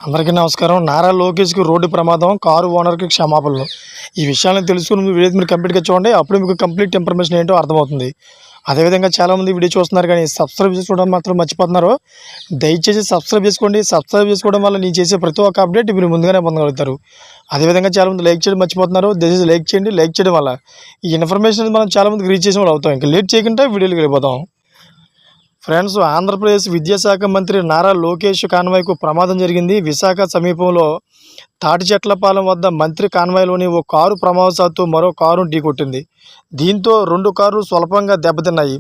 అందరికీ నమస్కారం. నారా లోకేష్‌కి రోడ్డు ప్రమాదం, కారు ఓనర్‌కి క్షమాపణలు. ఈ విషయాలను తెలుసుకుని వీడియో మీరు కంప్లీట్‌గా చూడండి. అప్పుడే మీకు కంప్లీట్ ఇన్ఫర్మేషన్ ఏంటో అర్థమవుతుంది. అదేవిధంగా చాలామంది వీడియో చూస్తున్నారు కానీ సబ్స్క్రైబ్ చేసుకోవడం మాత్రం మర్చిపోతున్నారు. దయచేసి సబ్స్క్రైబ్ చేసుకోండి. సబ్స్క్రైబ్ చేసుకోవడం వల్ల నేను చేసే ప్రతి ఒక్క అప్డేట్ మీరు ముందుగానే పొందగలుగుతారు. అదేవిధంగా చాలామంది లైక్ చేయడం మర్చిపోతున్నారు. దయచేసి లైక్ చేయండి. లైక్ చేయడం వల్ల ఈ ఇన్ఫర్మేషన్ మనం చాలామందికి రీచ్ చేసిన వాళ్ళు అవుతాం. ఇంకా లేట్ చేయకుండా వీడియోలోకి వెళ్ళిపోతాం. ఫ్రెండ్స్, ఆంధ్రప్రదేశ్ విద్యాశాఖ మంత్రి నారా లోకేష్ కాన్వాయ్కు ప్రమాదం జరిగింది. విశాఖ సమీపంలో తాటిచెట్లపాలెం వద్ద మంత్రి కాన్వాయ్లోని ఓ కారు ప్రమాదవశాత్తు మరో కారును ఢీకొట్టింది. దీంతో 2 కార్లు స్వల్పంగా దెబ్బతిన్నాయి.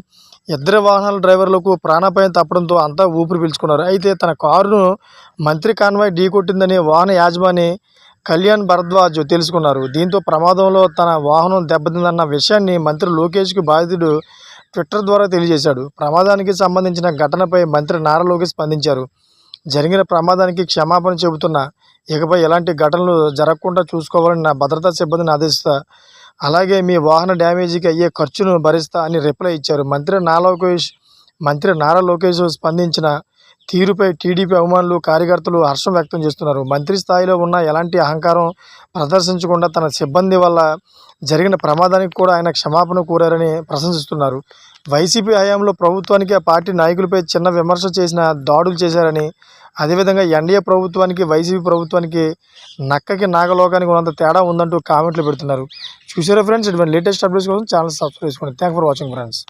ఇద్దరు వాహనాల డ్రైవర్లకు ప్రాణాపాయం తప్పడంతో అంతా ఊపిరి పీల్చుకున్నారు. అయితే తన కారును మంత్రి కాన్వాయ్ ఢీకొట్టిందని వాహన యాజమాని కళ్యాణ్ భరద్వాజ్ తెలుసుకున్నారు. దీంతో ప్రమాదంలో తన వాహనం దెబ్బతిందన్న విషయాన్ని మంత్రి లోకేష్కి బాధితుడు ట్విట్టర్ ద్వారా తెలియజేశాడు. ప్రమాదానికి సంబంధించిన ఘటనపై మంత్రి నారా లోకేష్ స్పందించారు. జరిగిన ప్రమాదానికి క్షమాపణ చెబుతున్నా, ఇకపై ఎలాంటి ఘటనలు జరగకుండా చూసుకోవాలని నా భద్రతా సిబ్బందిని ఆదేశిస్తా, అలాగే మీ వాహన డ్యామేజీకి అయ్యే ఖర్చును భరిస్తా అని రిప్లై ఇచ్చారు. మంత్రి నారా లోకేష్ స్పందించిన తీరుపై టీడీపీ అభిమానులు, కార్యకర్తలు హర్షం వ్యక్తం చేస్తున్నారు. మంత్రి స్థాయిలో ఉన్న ఎలాంటి అహంకారం ప్రదర్శించకుండా తన సిబ్బంది వల్ల జరిగిన ప్రమాదానికి కూడా ఆయన క్షమాపణ కోరారని ప్రశంసిస్తున్నారు. వైసీపీ హయాంలో ప్రభుత్వానికి, ఆ పార్టీ నాయకులపై చిన్న విమర్శ చేసిన దాడులు చేశారని, అదేవిధంగా ఎన్డీఏ ప్రభుత్వానికి, వైసీపీ ప్రభుత్వానికి నక్కకి నాగలోకానికి ఉన్నంత తేడా ఉందంటూ కామెంట్లు పెడుతున్నారు. చూసారా ఫ్రెండ్స్? ఇటువంటి లేటెస్ట్ అప్డేట్స్ కోసం ఛానల్ సబ్స్క్రైబ్ చేసుకోండి. Thank for watching friends.